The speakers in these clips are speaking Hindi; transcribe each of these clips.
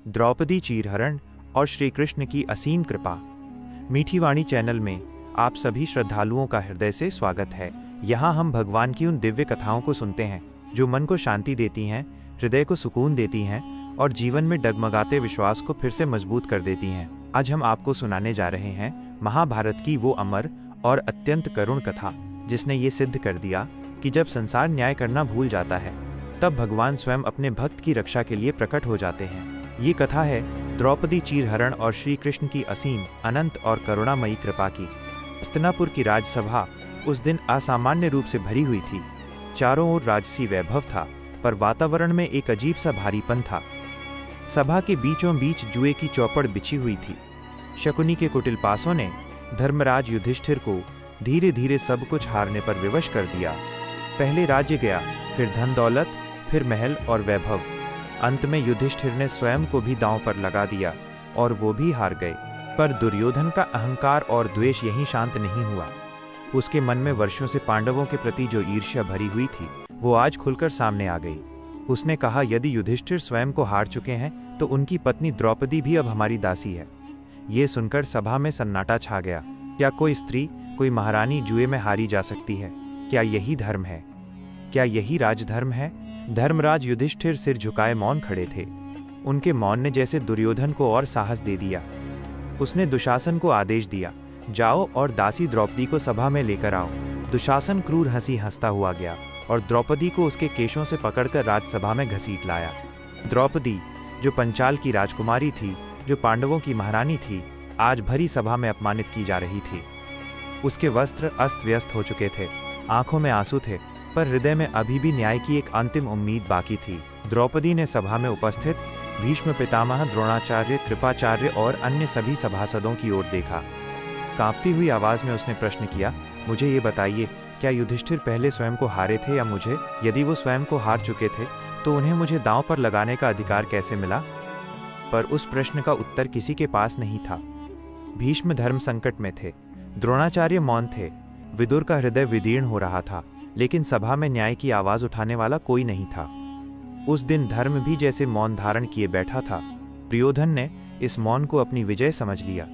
द्रौपदी चीरहरण और श्री कृष्ण की असीम कृपा। मीठी वाणी चैनल में आप सभी श्रद्धालुओं का हृदय से स्वागत है। यहाँ हम भगवान की उन दिव्य कथाओं को सुनते हैं जो मन को शांति देती हैं, हृदय को सुकून देती हैं और जीवन में डगमगाते विश्वास को फिर से मजबूत कर देती हैं। आज हम आपको सुनाने जा रहे हैं महाभारत की वो अमर और अत्यंत करुण कथा जिसने ये सिद्ध कर दिया कि जब संसार न्याय करना भूल जाता है तब भगवान स्वयं अपने भक्त की रक्षा के लिए प्रकट हो जाते हैं। ये कथा है द्रौपदी चीरहरण और श्री कृष्ण की असीम, अनंत और करुणामयी कृपा की। हस्तिनापुर की राजसभा उस दिन असामान्य रूप से भरी हुई थी। चारों ओर राजसी वैभव था, पर वातावरण में एक अजीब सा भारीपन था। सभा के बीचों बीच जुए की चौपड़ बिछी हुई थी। शकुनी के कुटिल पासों ने धर्मराज युधिष्ठिर को धीरे धीरे सब कुछ हारने पर विवश कर दिया। पहले राज्य गया, फिर धन दौलत, फिर महल और वैभव। अंत में युधिष्ठिर ने स्वयं को भी दांव पर लगा दिया और वो भी हार गए। पर दुर्योधन का अहंकार और द्वेष यहीं शांत नहीं हुआ। उसके मन में वर्षों से पांडवों के प्रति जो ईर्ष्या भरी हुई थी वो आज खुलकर सामने आ गई। उसने कहा, यदि युधिष्ठिर स्वयं को हार चुके हैं तो उनकी पत्नी द्रौपदी भी अब हमारी दासी है। ये सुनकर सभा में सन्नाटा छा गया। क्या कोई स्त्री, कोई महारानी जुए में हारी जा सकती है? क्या यही धर्म है? क्या यही राजधर्म है? धर्मराज युधिष्ठिर सिर झुकाए मौन खड़े थे। उनके मौन ने जैसे दुर्योधन को और साहस दे दिया। उसने दुशासन को आदेश दिया, जाओ और दासी द्रौपदी को सभा में लेकर आओ। दुशासन क्रूर हंसी हंसता हुआ गया और द्रौपदी को उसके केशों से पकड़कर राजसभा में घसीट लाया। द्रौपदी, जो पंचाल की राजकुमारी थी, जो पांडवों की महारानी थी, आज भरी सभा में अपमानित की जा रही थी। उसके वस्त्र अस्त व्यस्त हो चुके थे, आंखों में आंसू थे, पर हृदय में अभी भी न्याय की एक अंतिम उम्मीद बाकी थी। द्रौपदी ने सभा में उपस्थित भीष्म पितामह, द्रोणाचार्य, कृपाचार्य और अन्य सभी सभासदों की ओर देखा। कांपती हुई आवाज में उसने प्रश्न किया, मुझे ये बताइए, क्या युधिष्ठिर पहले स्वयं को हारे थे या मुझे? यदि वो स्वयं को हार चुके थे तो उन्हें मुझे दांव पर लगाने का अधिकार कैसे मिला? पर उस प्रश्न का उत्तर किसी के पास नहीं था। भीष्म धर्म संकट में थे, द्रोणाचार्य मौन थे, विदुर का हृदय विदीर्ण हो रहा था, लेकिन सभा में न्याय की आवाज उठाने वाला कोई नहीं था। उस दिन धर्म भी जैसे मौन धारण किए बैठा था। दुर्योधन ने इस मौन को अपनी विजय समझ लिया।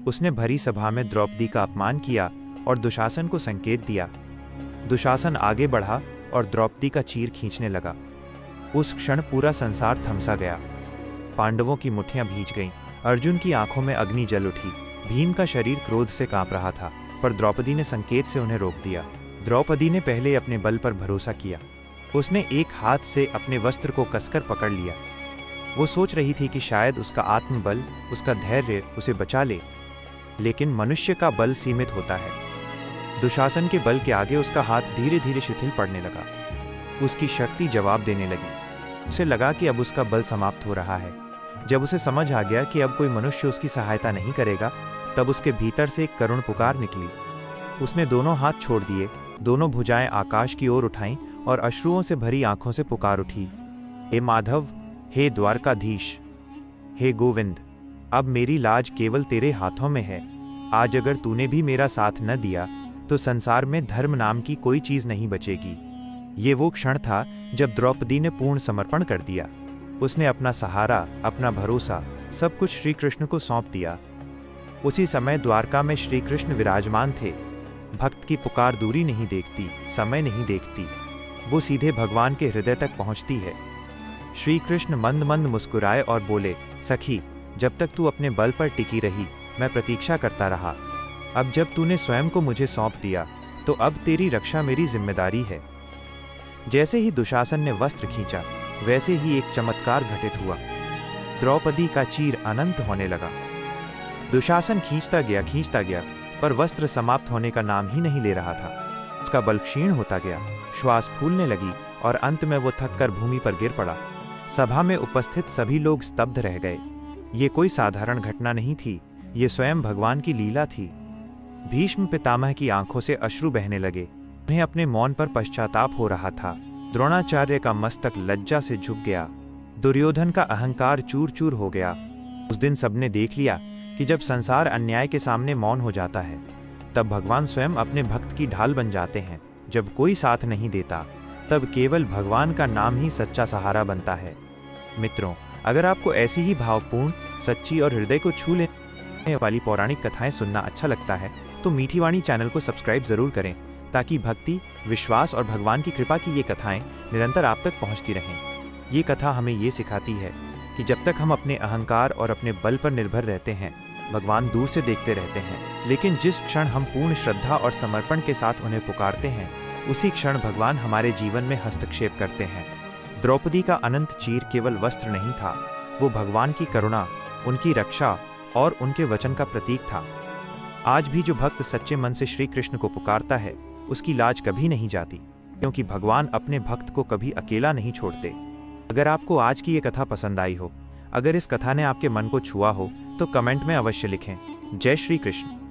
उसने भरी सभा में द्रौपदी का अपमान किया और दुशासन को संकेत दिया। दुशासन आगे बढ़ा और द्रौपदी का चीर खींचने लगा। उस क्षण पूरा संसार थमसा गया। पांडवों की मुट्ठियां भीज गईं, अर्जुन की आंखों में अग्नि जल उठी, भीम का शरीर क्रोध से कांप रहा था, पर द्रौपदी ने संकेत से उन्हें रोक दिया। द्रौपदी ने पहले अपने बल पर भरोसा किया। उसने एक हाथ से अपने वस्त्र को कसकर पकड़ लिया। वो सोच रही थी कि शायद उसका आत्मबल, उसका धैर्य उसे बचा ले, लेकिन मनुष्य का बल सीमित होता है। दुशासन के बल के आगे उसका हाथ धीरे धीरे शिथिल पड़ने लगा। उसकी शक्ति जवाब देने लगी। उसे लगा कि अब उसका बल समाप्त हो रहा है। जब उसे समझ आ गया कि अब कोई मनुष्य उसकी सहायता नहीं करेगा, तब उसके भीतर से एक करुण पुकार निकली। उसने दोनों हाथ छोड़ दिए, दोनों भुजाएं आकाश की ओर उठाईं और अश्रुओं से भरी आंखों से पुकार उठी, हे माधव, हे द्वारकाधीश, हे गोविंद, अब मेरी लाज केवल तेरे हाथों में है। आज अगर तूने भी मेरा साथ न दिया तो संसार में धर्म नाम की कोई चीज नहीं बचेगी। ये वो क्षण था जब द्रौपदी ने पूर्ण समर्पण कर दिया। उसने अपना सहारा, अपना भरोसा, सब कुछ श्री कृष्ण को सौंप दिया। उसी समय द्वारका में श्री कृष्ण विराजमान थे। भक्त की पुकार दूरी नहीं देखती, समय नहीं देखती, वो सीधे भगवान के हृदय तक पहुंचती है। श्री कृष्ण मंद मंद मुस्कुराए और बोले, सखी, जब तक तू अपने बल पर टिकी रही मैं प्रतीक्षा करता रहा। अब जब तूने स्वयं को मुझे सौंप दिया तो अब तेरी रक्षा मेरी जिम्मेदारी है। जैसे ही दुशासन ने वस्त्र खींचा वैसे ही एक चमत्कार घटित हुआ। द्रौपदी का चीर अनंत होने लगा। दुशासन खींचता गया, पर वस्त्र समाप्त होने का नाम ही नहीं ले रहा था। उसका बल क्षीण होता गया, श्वास फूलने लगी और अंत में वो थककर भूमि पर गिर पड़ा। सभा में उपस्थित सभी लोग स्तब्ध रह गए। ये कोई साधारण घटना नहीं थी, ये स्वयं भगवान की लीला थी। भीष्म पितामह की आंखों से अश्रु बहने लगे। उन्हें अपने मौन पर पश्चाताप हो रहा था। द्रोणाचार्य का मस्तक लज्जा से झुक गया। दुर्योधन का अहंकार चूर चूर हो गया। उस दिन सबने देख लिया कि जब संसार अन्याय के सामने मौन हो जाता है तब भगवान स्वयं अपने भक्त की ढाल बन जाते हैं। जब कोई साथ नहीं देता तब केवल भगवान का नाम ही सच्चा सहारा बनता है। मित्रों, अगर आपको ऐसी ही भावपूर्ण, सच्ची और हृदय को छू लेने वाली पौराणिक कथाएं सुनना अच्छा लगता है तो मीठी वाणी चैनल को सब्सक्राइब जरूर करें, ताकि भक्ति, विश्वास और भगवान की कृपा की ये कथाएं निरंतर आप तक पहुंचती रहें। ये कथा हमें ये सिखाती है कि जब तक हम अपने अहंकार और अपने बल पर निर्भर रहते हैं, भगवान दूर से देखते रहते हैं, लेकिन जिस क्षण हम पूर्ण श्रद्धा और समर्पण के साथ उन्हें पुकारते हैं, उसी क्षण भगवान हमारे जीवन में हस्तक्षेप करते हैं। द्रौपदी का अनंत चीर केवल वस्त्र नहीं था, वो भगवान की करुणा, उनकी रक्षा और उनके वचन का प्रतीक था। आज भी जो भक्त सच्चे मन से श्री कृष्ण को पुकारता है, उसकी लाज कभी नहीं जाती, क्योंकि भगवान अपने भक्त को कभी अकेला नहीं छोड़ते। अगर आपको आज की ये कथा पसंद आई हो, अगर इस कथा ने आपके मन को छुआ हो, तो कमेंट में अवश्य लिखें। जय श्री कृष्ण।